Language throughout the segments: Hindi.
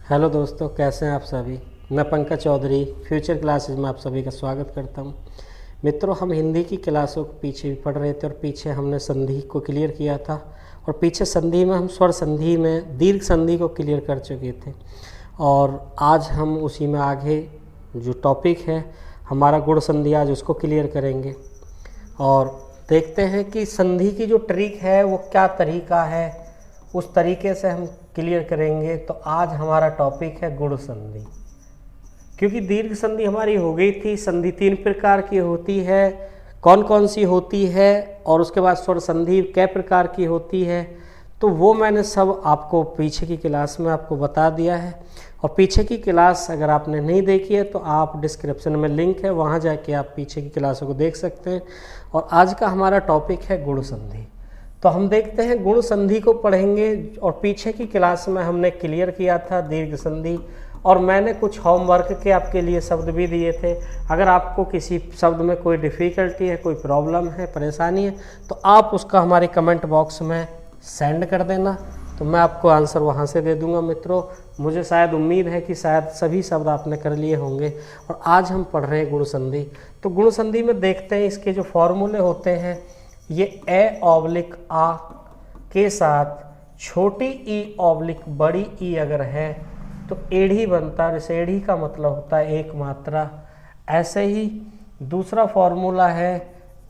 हेलो दोस्तों, कैसे हैं आप सभी। मैं पंकज चौधरी फ्यूचर क्लासेज में आप सभी का स्वागत करता हूं। मित्रों, हम हिंदी की क्लासों को पीछे भी पढ़ रहे थे और पीछे हमने संधि को क्लियर किया था और पीछे संधि में हम स्वर संधि में दीर्घ संधि को क्लियर कर चुके थे। और आज हम उसी में आगे जो टॉपिक है हमारा गुण संधि, आज उसको क्लियर करेंगे और देखते हैं कि संधि की जो ट्रिक है वो क्या तरीका है, उस तरीके से हम क्लियर करेंगे। तो आज हमारा टॉपिक है गुण संधि। क्योंकि दीर्घ संधि हमारी हो गई थी, संधि 3 प्रकार की होती है, कौन कौन सी होती है, और उसके बाद स्वर संधि कै प्रकार की होती है, तो वो मैंने सब आपको पीछे की क्लास में आपको बता दिया है। और पीछे की क्लास अगर आपने नहीं देखी है तो आप डिस्क्रिप्शन में लिंक है, वहाँ जाके आप पीछे की क्लासों को देख सकते हैं। और आज का हमारा टॉपिक है गुण संधि। तो हम देखते हैं गुण संधि को पढ़ेंगे। और पीछे की क्लास में हमने क्लियर किया था दीर्घ संधि, और मैंने कुछ होमवर्क के आपके लिए शब्द भी दिए थे। अगर आपको किसी शब्द में कोई डिफ़िकल्टी है, कोई प्रॉब्लम है, परेशानी है, तो आप उसका हमारे कमेंट बॉक्स में सेंड कर देना, तो मैं आपको आंसर वहाँ से दे दूँगा। मित्रों, मुझे शायद उम्मीद है कि शायद सभी शब्द आपने कर लिए होंगे। और आज हम पढ़ रहे हैं गुण संधि। तो गुण संधि में देखते हैं इसके जो फॉर्मूले होते हैं, ये ए/आ के साथ छोटी ई/बड़ी ई अगर है तो एढ़ी बनता है। जैसे एढ़ी का मतलब होता है एक मात्रा। ऐसे ही दूसरा फॉर्मूला है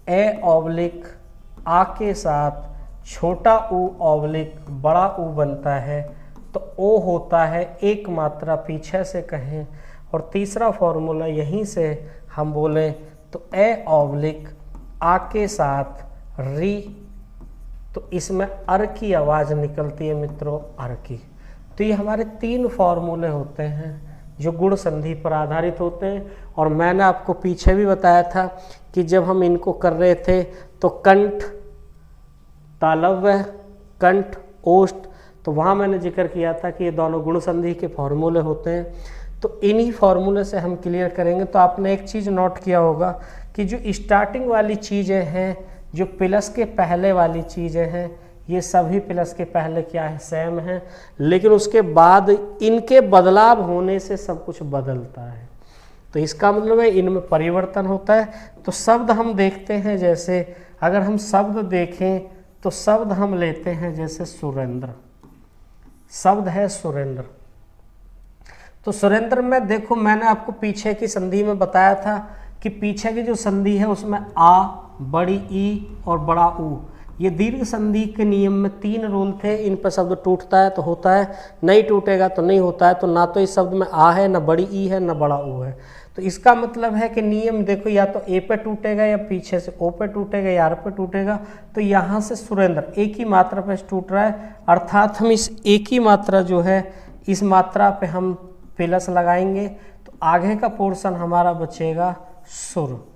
ए/आ के साथ छोटा ऊ/बड़ा ऊ बनता है, तो ओ होता है एक मात्रा पीछे से कहें। और तीसरा फॉर्मूला यहीं से हम बोलें तो ए/आ के साथ री, तो इसमें अर की आवाज़ निकलती है मित्रों, अर की। तो ये हमारे 3 फॉर्मूले होते हैं जो गुण संधि पर आधारित होते हैं। और मैंने आपको पीछे भी बताया था कि जब हम इनको कर रहे थे तो कंठ, तालव्य, कंठ, ओष्ठ, तो वहाँ मैंने जिक्र किया था कि ये दोनों गुण संधि के फॉर्मूले होते हैं। तो इन्हीं फॉर्मूले से हम क्लियर करेंगे। तो आपने एक चीज़ नोट किया होगा कि जो स्टार्टिंग वाली चीज़ें हैं, जो प्लस के पहले वाली चीज़ें हैं, ये सभी प्लस के पहले क्या है, सेम है, लेकिन उसके बाद इनके बदलाव होने से सब कुछ बदलता है। तो इसका मतलब है इनमें परिवर्तन होता है। तो शब्द हम देखते हैं, जैसे अगर हम शब्द देखें तो शब्द हम लेते हैं जैसे सुरेंद्र। शब्द है सुरेंद्र। तो सुरेंद्र में देखो, मैंने आपको पीछे की संधि में बताया था कि पीछे की जो संधि है उसमें आ, बड़ी ई और बड़ा ऊ, ये दीर्घ संधि के नियम में 3 रूल थे। इन पर शब्द टूटता है तो होता है, नहीं टूटेगा तो नहीं होता है। तो ना तो इस शब्द में आ है, ना बड़ी ई है, ना बड़ा ऊ है। तो इसका मतलब है कि नियम देखो, या तो ए पे टूटेगा, या पीछे से ओ पे टूटेगा, या आर पे टूटेगा। तो यहाँ से सुरेंद्र एक ही मात्रा पे टूट रहा है, अर्थात हम इस एक ही मात्रा जो है, इस मात्रा पे हम प्लस लगाएंगे तो आगे का पोर्शन हमारा बचेगा सुर।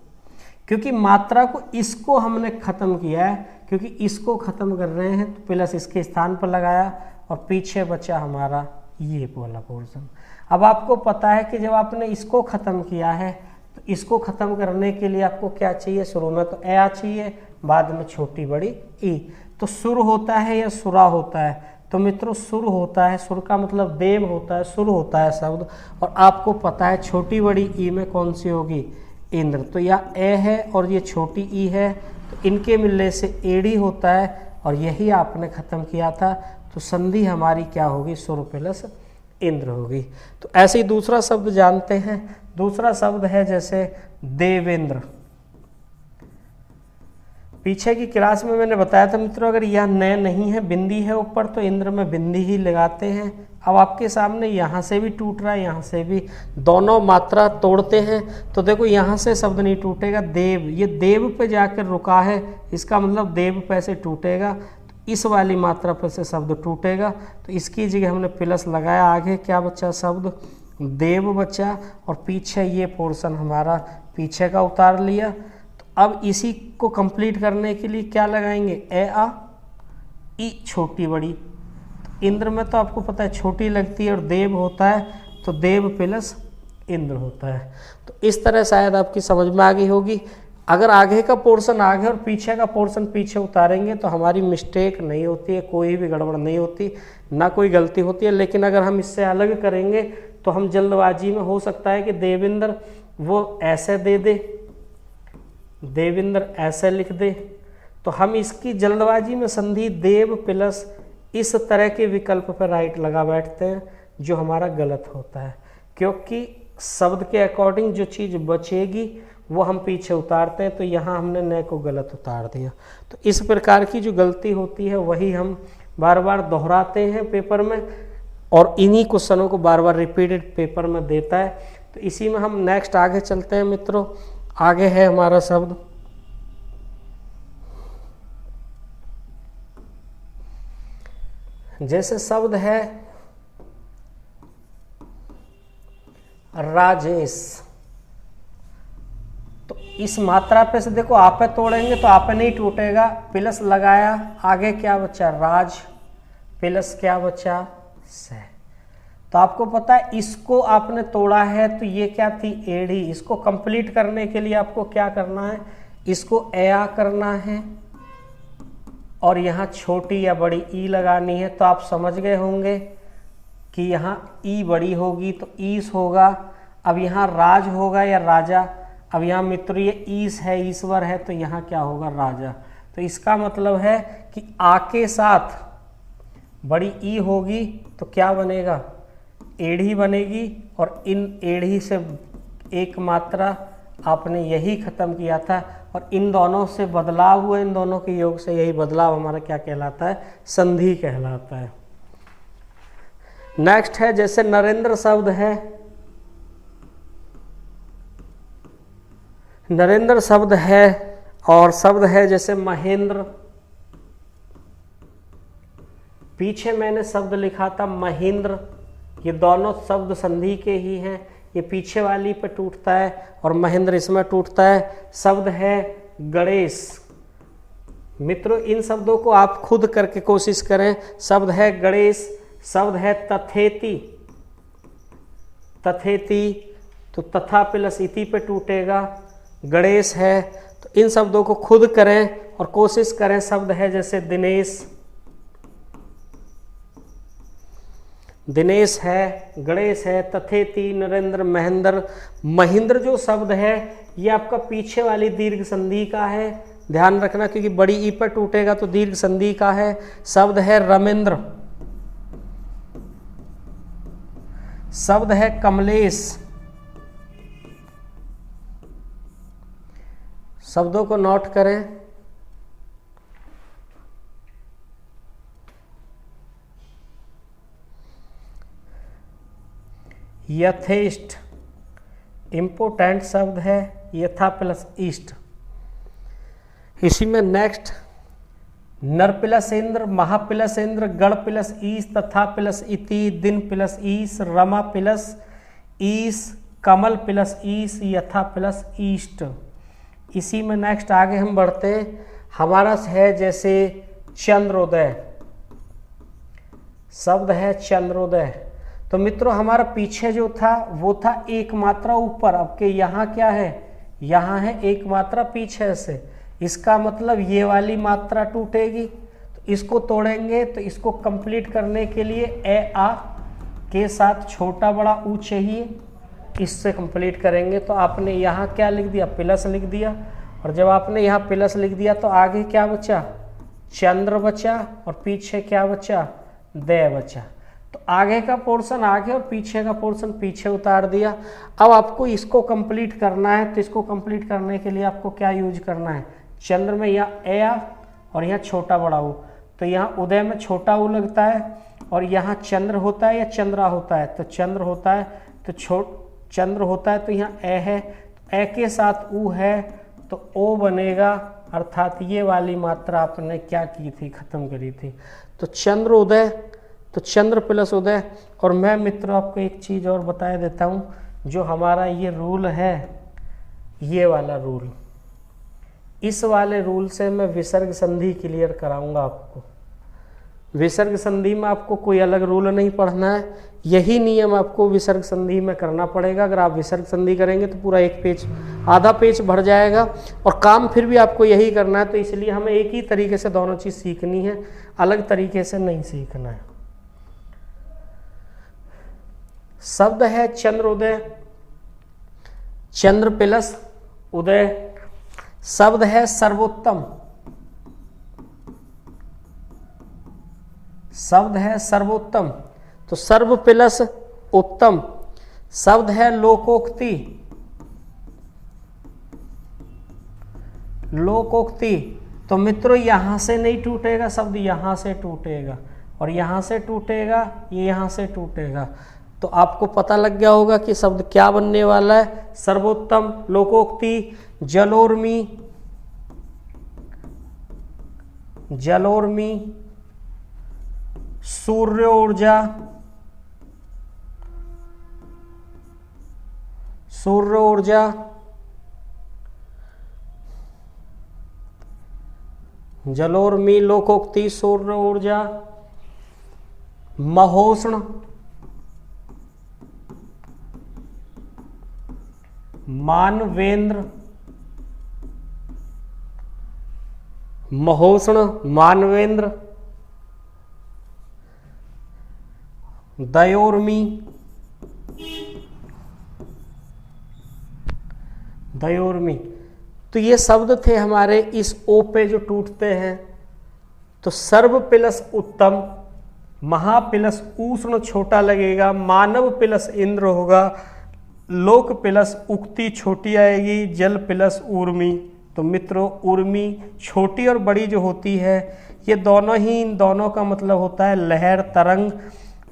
क्योंकि मात्रा को इसको हमने ख़त्म किया है, क्योंकि इसको ख़त्म कर रहे हैं तो प्लस इसके स्थान पर लगाया और पीछे बचा हमारा ये वाला पोर्शन। अब आपको पता है कि जब आपने इसको ख़त्म किया है तो इसको ख़त्म करने के लिए आपको क्या चाहिए, शुरू में तो ए चाहिए, बाद में छोटी बड़ी ई। तो सुर होता है या सुरा होता है? तो मित्रों सुर होता है। सुर का मतलब देव होता है, सुर होता है शब्द। और आपको पता है छोटी बड़ी ई में कौन सी होगी, इंद्र। तो या ए है और ये छोटी ई है, तो इनके मिलने से एड़ी होता है, और यही आपने ख़त्म किया था। तो संधि हमारी क्या होगी, सुर प्लस इंद्र होगी। तो ऐसे ही दूसरा शब्द जानते हैं। दूसरा शब्द है जैसे देवेंद्र। पीछे की क्लास में मैंने बताया था मित्रों, अगर यह नए नहीं है, बिंदी है ऊपर, तो इंद्र में बिंदी ही लगाते हैं। अब आपके सामने यहाँ से भी टूट रहा है, यहाँ से भी, दोनों मात्रा तोड़ते हैं। तो देखो यहाँ से शब्द नहीं टूटेगा, देव, ये देव पे जाकर रुका है, इसका मतलब देव पे से टूटेगा। तो इस वाली मात्रा पे से शब्द टूटेगा, तो इसकी जगह हमने प्लस लगाया। आगे क्या बचा, शब्द देव बचा, और पीछे ये पोर्शन हमारा पीछे का उतार लिया। अब इसी को कंप्लीट करने के लिए क्या लगाएंगे, ए/आ, ई छोटी बड़ी। तो इंद्र में तो आपको पता है छोटी लगती है, और देव होता है तो देव प्लस इंद्र होता है। तो इस तरह शायद आपकी समझ में आ गई होगी। अगर आगे का पोर्शन आगे और पीछे का पोर्शन पीछे उतारेंगे तो हमारी मिस्टेक नहीं होती है, कोई भी गड़बड़ नहीं होती, ना कोई गलती होती है। लेकिन अगर हम इससे अलग करेंगे तो हम जल्दबाजी में हो सकता है कि देवेंद्र वो ऐसे दे दे, देवेंद्र ऐसे लिख दे, तो हम इसकी जल्दबाजी में संधि देव प्लस इस तरह के विकल्प पर राइट लगा बैठते हैं, जो हमारा गलत होता है, क्योंकि शब्द के अकॉर्डिंग जो चीज़ बचेगी वो हम पीछे उतारते हैं। तो यहाँ हमने न को गलत उतार दिया। तो इस प्रकार की जो गलती होती है वही हम बार बार दोहराते हैं पेपर में, और इन्हीं क्वेश्चनों को बार बार रिपीटेड पेपर में देता है। तो इसी में हम नेक्स्ट आगे चलते हैं मित्रों। आगे है हमारा शब्द जैसे शब्द है राजेश। तो इस मात्रा पे से देखो आपे तोड़ेंगे तो आपे नहीं टूटेगा, प्लस लगाया, आगे क्या बचा राज, प्लस क्या बचा से। तो आपको पता है इसको आपने तोड़ा है तो ये क्या थी एड़ी। इसको कंप्लीट करने के लिए आपको क्या करना है, इसको एया करना है और यहाँ छोटी या बड़ी ई लगानी है। तो आप समझ गए होंगे कि यहाँ ई बड़ी होगी तो ईस होगा। अब यहाँ राज होगा या राजा। अब यहाँ मित्रों ये ईस है, ईश्वर है, तो यहाँ क्या होगा राजा। तो इसका मतलब है कि आ के साथ बड़ी ई होगी तो क्या बनेगा एड़ी बनेगी। और इन एड़ी से एक मात्रा आपने यही खत्म किया था, और इन दोनों से बदलाव हुआ, इन दोनों के योग से यही बदलाव हमारा क्या कहलाता है, संधि कहलाता है। नेक्स्ट है जैसे नरेंद्र शब्द है, नरेंद्र शब्द है और शब्द है जैसे महेंद्र। पीछे मैंने शब्द लिखा था महेंद्र, ये दोनों शब्द संधि के ही हैं। ये पीछे वाली पे टूटता है और महेंद्र इसमें टूटता है। शब्द है गणेश। मित्रों इन शब्दों को आप खुद करके कोशिश करें। शब्द है गणेश, शब्द है तथेति, तथेति तो तथा प्लस इति पे टूटेगा, गणेश है। तो इन शब्दों को खुद करें और कोशिश करें। शब्द है जैसे दिनेश, दिनेश है, गणेश है, तथेति, नरेंद्र, महेंद्र। महेंद्र जो शब्द है ये आपका पीछे वाली दीर्घ संधि का है, ध्यान रखना, क्योंकि बड़ी ई पर टूटेगा तो दीर्घ संधि का है। शब्द है रमेंद्र, शब्द है कमलेश। शब्दों को नोट करें। यथेष्ट इंपोर्टेंट शब्द है, यथा प्लस ईस्ट। इसी में नेक्स्ट नर प्लस इंद्र, महा प्लस इंद्र, गण प्लस ईस, तथा प्लस इति, दिन प्लस ईस, रमा प्लस ईस, कमल प्लस ईस, यथा प्लस ईस्ट। इसी में नेक्स्ट आगे हम बढ़ते हैं। हमारा है जैसे चंद्रोदय, शब्द है चंद्रोदय। तो मित्रों हमारा पीछे जो था वो था एक मात्रा ऊपर, अब के यहाँ क्या है, यहाँ है एक मात्रा पीछे से। इसका मतलब ये वाली मात्रा टूटेगी, तो इसको तोड़ेंगे। तो इसको कंप्लीट करने के लिए ए आ के साथ छोटा बड़ा ऊ चाहिए, इससे कंप्लीट करेंगे। तो आपने यहाँ क्या लिख दिया, प्लस लिख दिया। और जब आपने यहाँ प्लस लिख दिया तो आगे क्या बचा, चंद्र बचा, और पीछे क्या बचा, दय बचा। तो आगे का पोर्शन आगे और पीछे का पोर्शन पीछे उतार दिया। अब आपको इसको कंप्लीट करना है, तो इसको कंप्लीट करने के लिए आपको क्या यूज करना है, चंद्र में यहाँ ए आ और यहाँ छोटा बड़ा ऊ। तो यहाँ उदय में छोटा ऊ लगता है और यहाँ चंद्र होता है या चंद्रा होता है, तो चंद्र होता है, तो चंद्र होता है, तो यहाँ ए है, तो ए के साथ ऊ है तो ओ बनेगा। अर्थात ये वाली मात्रा आपने क्या की थी, खत्म करी थी। तो चंद्र उदय, तो चंद्र प्लस उदय। और मैं मित्रों आपको एक चीज़ और बता देता हूँ, जो हमारा ये रूल है, ये वाला रूल, इस वाले रूल से मैं विसर्ग संधि क्लियर कराऊंगा आपको। विसर्ग संधि में आपको कोई अलग रूल नहीं पढ़ना है, यही नियम आपको विसर्ग संधि में करना पड़ेगा। अगर आप विसर्ग संधि करेंगे तो पूरा एक पेज, आधा पेज भर जाएगा और काम फिर भी आपको यही करना है। तो इसलिए हमें एक ही तरीके से दोनों चीज़ सीखनी है, अलग तरीके से नहीं सीखना है। शब्द है चंद्रोदय, चंद्र प्लस उदय। शब्द है सर्वोत्तम, शब्द है सर्वोत्तम, तो सर्व प्लस उत्तम। शब्द है लोकोक्ति, लोकोक्ति, तो मित्रों यहां से नहीं टूटेगा शब्द, यहां से टूटेगा और यहां से टूटेगा, ये यहां से टूटेगा। तो आपको पता लग गया होगा कि शब्द क्या बनने वाला है। सर्वोत्तम, लोकोक्ति, जलोर्मी, जलोर्मी, सूर्य ऊर्जा, सूर्य ऊर्जा, जलोर्मी, लोकोक्ति, सूर्य ऊर्जा। महोष्ण, मानवेंद्र, महोष्ण, मानवेंद्र। दयोर्मी, दयोर्मी। तो ये शब्द थे हमारे इस ओ पे जो टूटते हैं। तो सर्व प्लस उत्तम, महा प्लस उष्ण छोटा लगेगा, मानव प्लस इंद्र होगा, लोक प्लस उक्ति छोटी आएगी, जल प्लस ऊर्मी। तो मित्रों ऊर्मी छोटी और बड़ी जो होती है ये दोनों ही, इन दोनों का मतलब होता है लहर तरंग,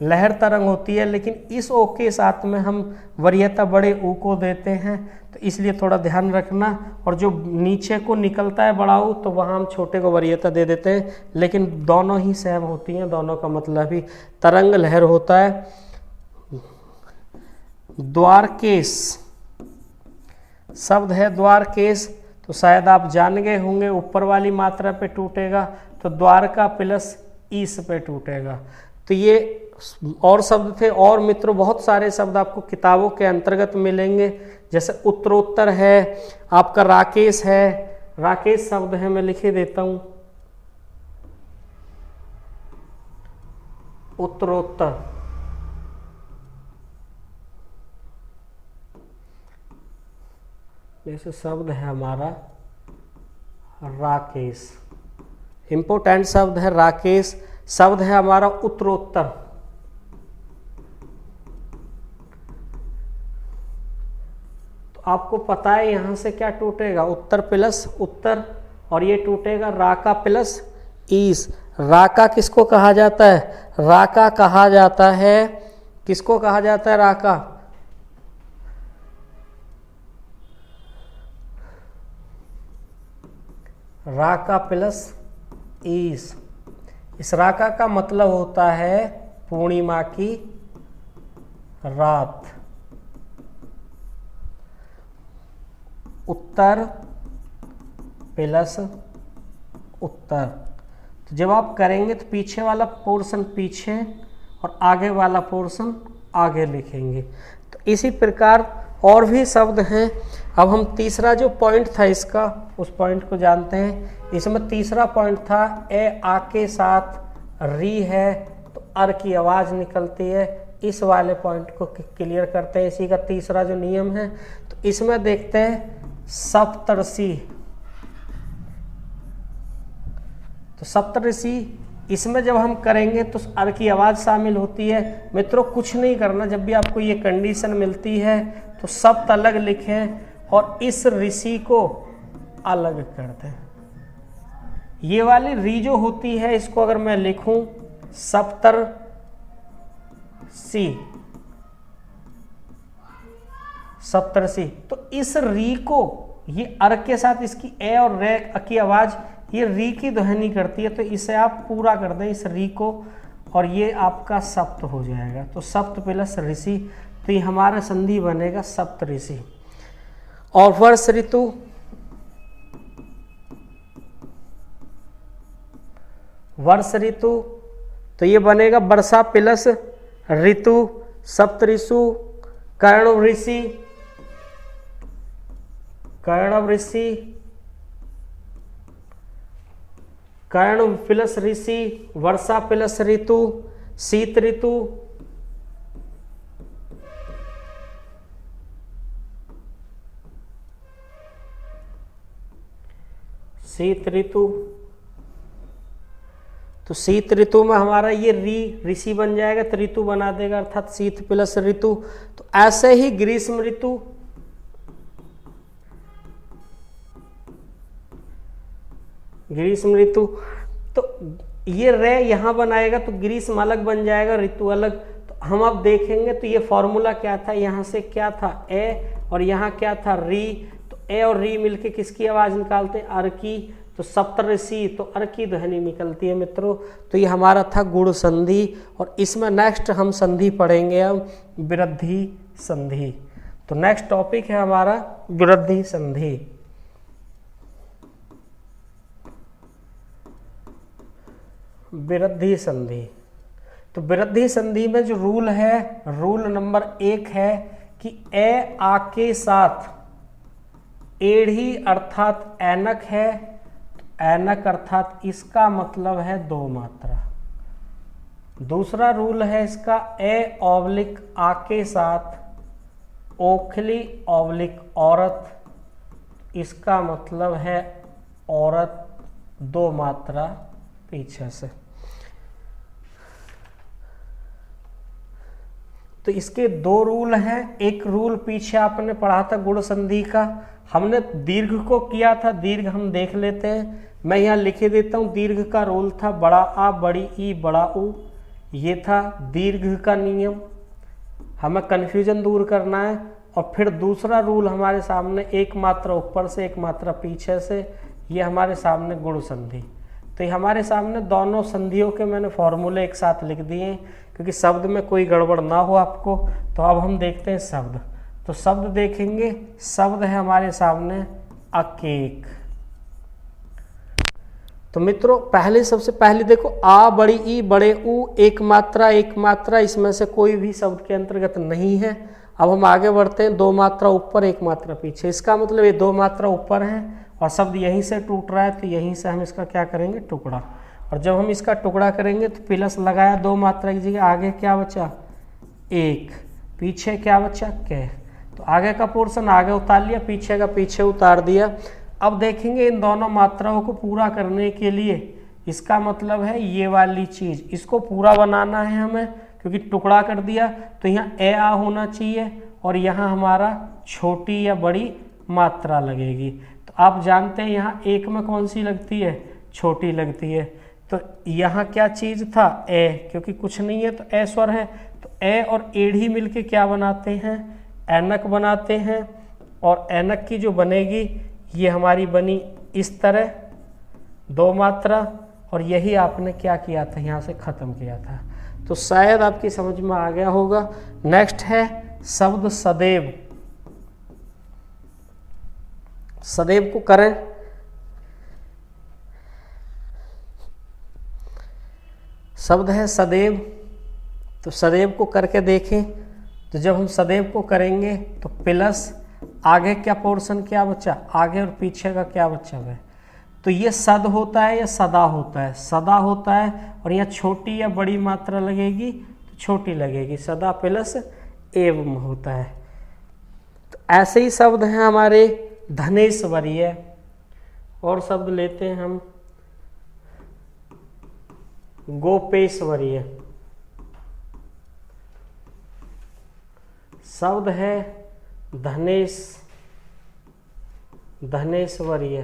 लहर तरंग होती है। लेकिन इस ओ के साथ में हम वरीयता बड़े ऊ को देते हैं, तो इसलिए थोड़ा ध्यान रखना। और जो नीचे को निकलता है बड़ा ऊ तो वहाँ हम छोटे को वरीयता दे देते हैं, लेकिन दोनों ही सेम होती हैं, दोनों का मतलब ही तरंग लहर होता है। द्वारकेश, शब्द है द्वारकेश, तो शायद आप जान गए होंगे ऊपर वाली मात्रा पे टूटेगा, तो द्वारका प्लस ईस पे टूटेगा। तो ये और शब्द थे, और मित्रों बहुत सारे शब्द आपको किताबों के अंतर्गत मिलेंगे, जैसे उत्तरोत्तर है, आपका राकेश है, राकेश शब्द है, मैं लिखे देता हूं उत्तरोत्तर। जैसे शब्द है हमारा राकेश, इंपोर्टेंट शब्द है राकेश। शब्द है हमारा उत्तरोत्तर, तो आपको पता है यहां से क्या टूटेगा, उत्तर प्लस उत्तर, और ये टूटेगा राका प्लस ईस। राका किसको कहा जाता है, राका कहा जाता है, किसको कहा जाता है राका, राका प्लस ईस। इस राका का मतलब होता है पूर्णिमा की रात। उत्तर प्लस उत्तर, तो जब आप करेंगे तो पीछे वाला पोर्शन पीछे और आगे वाला पोर्शन आगे लिखेंगे। तो इसी प्रकार और भी शब्द हैं। अब हम तीसरा जो पॉइंट था इसका, उस पॉइंट को जानते हैं। इसमें तीसरा पॉइंट था ए आ के साथ री है तो अर की आवाज निकलती है। इस वाले पॉइंट को क्लियर करते हैं, इसी का तीसरा जो नियम है। तो इसमें देखते हैं सप्तऋषि, तो सप्तऋषि इसमें जब हम करेंगे तो अर की आवाज शामिल होती है। मित्रों कुछ नहीं करना, जब भी आपको ये कंडीशन मिलती है तो सप्त अलग लिखें और इस ऋषि को अलग कर दें। ये वाली री जो होती है इसको अगर मैं लिखूं सप्तर सी, सप्तऋषि, तो इस री को ये अर के साथ इसकी ए और रे की आवाज ये री की ध्वनि करती है, तो इसे आप पूरा कर दें इस री को और ये आपका सप्त हो जाएगा। तो सप्त प्लस ऋषि, तो ये हमारा संधि बनेगा सप्तऋषि। और वर्ष ऋतु, वर्ष ऋतु तो ये बनेगा वर्षा प्लस ऋतु, सप्तऋषु, कर्ण ऋषि, कर्ण ऋषि, कर्ण प्लस ऋषि, वर्षा प्लस ऋतु, शीत ऋतु, शीत ऋतु। तो शीत ऋतु में हमारा ये ऋषि बन जाएगा तो ऋतु बना देगा, अर्थात शीत प्लस ऋतु। तो ऐसे ही ग्रीष्म ऋतु, ग्रीष्म ऋतु, तो ये रे यहां बनाएगा तो ग्रीष्म अलग बन जाएगा, ऋतु अलग। तो हम अब देखेंगे तो ये फॉर्मूला क्या था, यहां से क्या था ए और यहाँ क्या था री। तो ए और री मिलके किसकी आवाज निकालते हैं, अर की। तो सप्तऋषि, तो अर की ध्वनि निकलती है मित्रों। तो ये हमारा था गुण संधि। और इसमें नेक्स्ट हम संधि पढ़ेंगे अब वृद्धि संधि। तो नेक्स्ट टॉपिक है हमारा वृद्धि संधि। वृद्धि संधि, तो वृद्धि संधि में जो रूल है, रूल नंबर 1 है कि ए आ के साथ एढ़ी अर्थात ऐनक है, ऐनक अर्थात इसका मतलब है दो मात्रा। दूसरा रूल है इसका ए ऑब्लिक आ के साथ ओखली ऑब्लिक औरत, इसका मतलब है औरत दो मात्रा पीछे से। तो इसके दो रूल हैं। एक रूल पीछे आपने पढ़ा था गुण संधि का, हमने दीर्घ को किया था, दीर्घ हम देख लेते हैं। मैं यहाँ लिखे देता हूँ, दीर्घ का रूल था बड़ा आ बड़ी ई बड़ा ऊ, ये था दीर्घ का नियम, हमें कन्फ्यूजन दूर करना है। और फिर दूसरा रूल हमारे सामने एक मात्रा ऊपर से एक मात्रा पीछे से, ये हमारे सामने गुण संधि। तो ये हमारे सामने दोनों संधियों के मैंने फॉर्मूले एक साथ लिख दिए हैं क्योंकि शब्द में कोई गड़बड़ ना हो आपको। तो अब हम देखते हैं शब्द। तो शब्द देखेंगे, शब्द है हमारे सामने अकेक। तो मित्रों पहले सबसे पहले देखो आ बड़ी ई बड़े ऊ, एक मात्रा, इसमें से कोई भी शब्द के अंतर्गत नहीं है। अब हम आगे बढ़ते हैं, दो मात्रा ऊपर एक मात्रा पीछे, इसका मतलब ये दो मात्रा ऊपर है और शब्द यहीं से टूट रहा है, तो यहीं से हम इसका क्या करेंगे, टुकड़ा। और जब हम इसका टुकड़ा करेंगे तो प्लस लगाया दो मात्रा की जगह, आगे क्या बचा एक, पीछे क्या बचा के। तो आगे का पोर्शन आगे उतार लिया, पीछे का पीछे उतार दिया। अब देखेंगे इन दोनों मात्राओं को पूरा करने के लिए, इसका मतलब है ये वाली चीज, इसको पूरा बनाना है हमें क्योंकि टुकड़ा कर दिया। तो यहाँ ए आ होना चाहिए और यहाँ हमारा छोटी या बड़ी मात्रा लगेगी। तो आप जानते हैं यहाँ एक में कौन सी लगती है, छोटी लगती है। तो यहाँ क्या चीज था ए, क्योंकि कुछ नहीं है तो ए स्वर है। तो ए और एढ़ी मिलके क्या बनाते हैं, ऐनक बनाते हैं। और ऐनक की जो बनेगी ये हमारी बनी इस तरह दो मात्रा, और यही आपने क्या किया था, यहाँ से खत्म किया था। तो शायद आपकी समझ में आ गया होगा। नेक्स्ट है शब्द सदैव। सदैव को करें, शब्द है सदैव। तो सदैव को करके देखें, तो जब हम सदैव को करेंगे तो प्लस आगे क्या पोर्शन क्या बचा, आगे और पीछे का क्या बचा है। तो ये सद होता है या सदा होता है, सदा होता है। और यहाँ छोटी या बड़ी मात्रा लगेगी तो छोटी लगेगी, सदा प्लस एवं होता है। तो ऐसे ही शब्द हैं हमारे धनेश्वरीय। और शब्द लेते हैं हम गोपेश्वरीय। शब्द है धनेश्वरीय,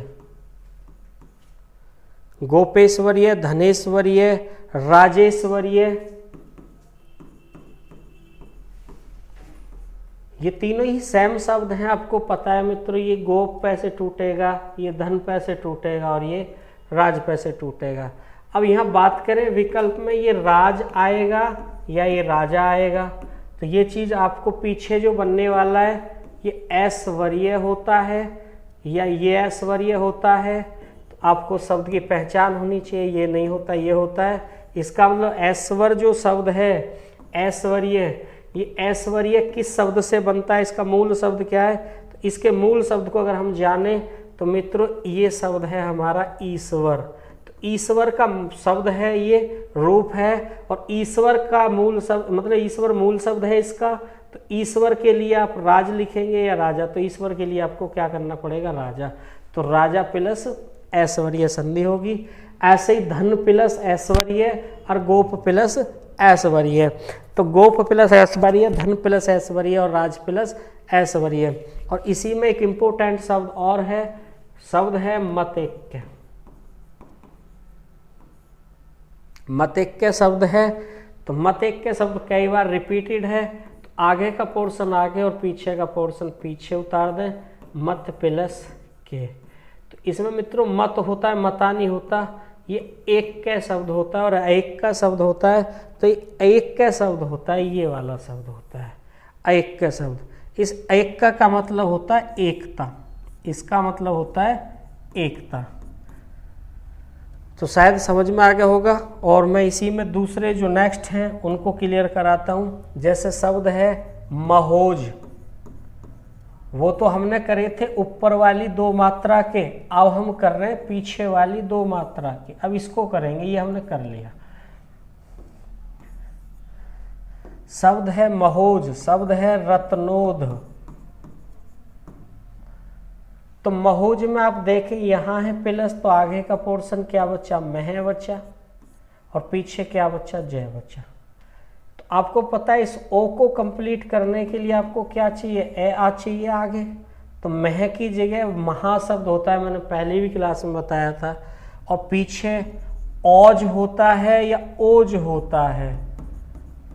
गोपेश्वरीय, धनेश्वरीय, राजेश्वरीय। ये तीनों ही सेम शब्द हैं, आपको पता है मित्रों। ये गोप पैसे टूटेगा, ये धन पैसे टूटेगा और ये राज पैसे टूटेगा। अब यहाँ बात करें विकल्प में, ये राज आएगा या ये राजा आएगा। तो ये चीज आपको पीछे जो बनने वाला है ये ऐश्वर्य होता है या ये ऐश्वर्य होता है। तो आपको शब्द की पहचान होनी चाहिए, ये नहीं होता ये होता है। इसका मतलब ऐश्वर्य जो शब्द है, ऐश्वर्य, ये ऐश्वर्य किस शब्द से बनता है, इसका मूल शब्द क्या है? तो इसके मूल शब्द को अगर हम जाने तो मित्रों ये शब्द है हमारा ईश्वर। तो ईश्वर का शब्द है, ये रूप है, और ईश्वर का मूल शब्द मतलब ईश्वर मूल शब्द है इसका। तो ईश्वर के लिए आप राज लिखेंगे या राजा, तो ईश्वर के लिए आपको क्या करना पड़ेगा? राजा। तो राजा प्लस ऐश्वर्य संधि होगी। ऐसे ही धन प्लस ऐश्वर्य और गोप प्लस ऐश्वर्य। तो गोप प्लस ऐश्वर्य, धन प्लस ऐश्वर्य और राज प्लस ऐश्वर्य। और इसी में एक इम्पोर्टेंट शब्द और है, शब्द है मतैक्य। मतैक्य शब्द है, तो मतैक्य शब्द कई बार रिपीटेड है, तो आगे का पोर्शन आगे और पीछे का पोर्शन पीछे उतार दें। मत प्लस के, तो इसमें मित्रों मत होता है, मता नहीं होता। ये एक का शब्द होता है और एक का शब्द होता है। तो ये एक का शब्द होता है, ये वाला शब्द होता है एक का शब्द। इस एक का मतलब होता है एकता, इसका मतलब होता है एकता। तो शायद समझ में आ गया होगा। और मैं इसी में दूसरे जो नेक्स्ट हैं उनको क्लियर कराता हूँ। जैसे शब्द है महोज, वो तो हमने करे थे ऊपर वाली दो मात्रा के, अब हम कर रहे हैं पीछे वाली दो मात्रा के। अब इसको करेंगे, ये हमने कर लिया। शब्द है महोज, शब्द है रत्नोद। तो महोज में आप देखें यहाँ है प्लस, तो आगे का पोर्शन क्या बचा? मह बचा, और पीछे क्या बचा? जय बचा। तो आपको पता है इस ओ को कंप्लीट करने के लिए आपको क्या चाहिए? ए आ चाहिए आगे। तो मह की जगह महाशब्द होता है, मैंने पहले भी क्लास में बताया था। और पीछे औज होता है या ओज होता है?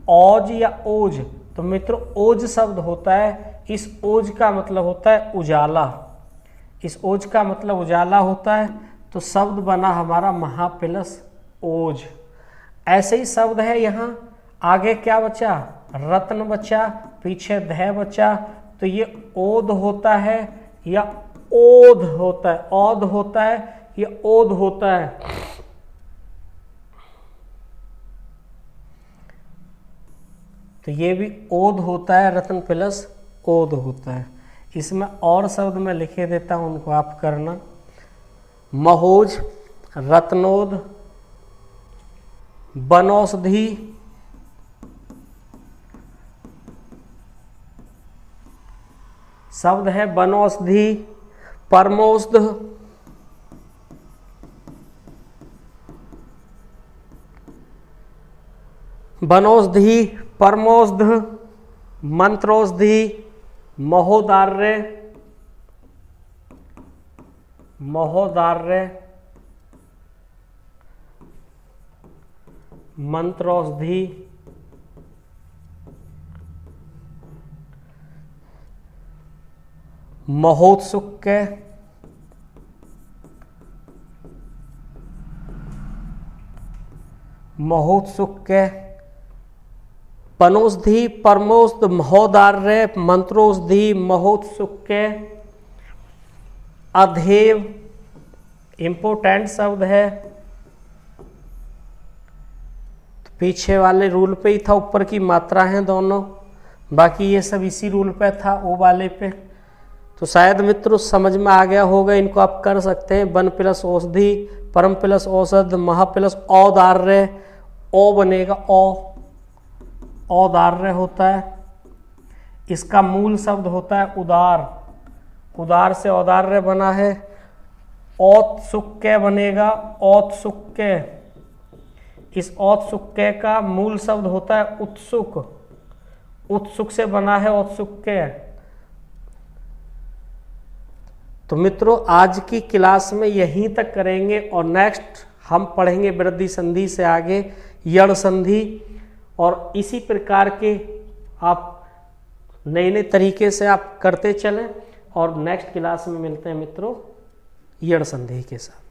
औज या ओज? तो मित्रों ओज शब्द होता है। इस ओज का मतलब होता है उजाला, इस ओज का मतलब उजाला होता है। तो शब्द बना हमारा महा प्लस ओज। ऐसे ही शब्द है यहाँ आगे क्या बचा? रत्न बचा, पीछे ध बचा। तो ये ओध होता है या ओध होता है? औध होता है या ओध होता है? तो ये भी ओध होता है, रत्न प्लस ओध होता है। इसमें और शब्द मैं लिखे देता हूं, उनको आप करना। महोज, रत्नोद, बनौषधि, शब्द है बनौषधि, परमौषध, बनौषधि, परमौषध, मंत्रौषधि, महोदार्य, महोदार्य, मंत्रौषधि, महोत्सुक्य, महोत्सुक्य, बनौषधि, परमौषध, महोदार्य, मंत्रोषधि, महोत्सुक्य, अधेव इंपोर्टेंट शब्द है। तो पीछे वाले रूल पे ही था, ऊपर की मात्रा है दोनों, बाकी ये सब इसी रूल पे था, ओ वाले पे। तो शायद मित्रों समझ में आ गया होगा, इनको आप कर सकते हैं। वन प्लस औषधि, परम प्लस औषध, महा प्लस औदार्य, ओ बनेगा ओ, औदार्य होता है। इसका मूल शब्द होता है उदार, उदार से औदार्य बना है। औत्सुक्य बनेगा औत्सुक्य, इस औत्सुक्य का मूल शब्द होता है उत्सुक, उत्सुक से बना है औत्सुक्य। तो मित्रों आज की क्लास में यहीं तक करेंगे, और नेक्स्ट हम पढ़ेंगे वृद्धि संधि से आगे यण संधि, और इसी प्रकार के आप नए नए तरीके से आप करते चलें। और नेक्स्ट क्लास में मिलते हैं मित्रों यण संधि के साथ।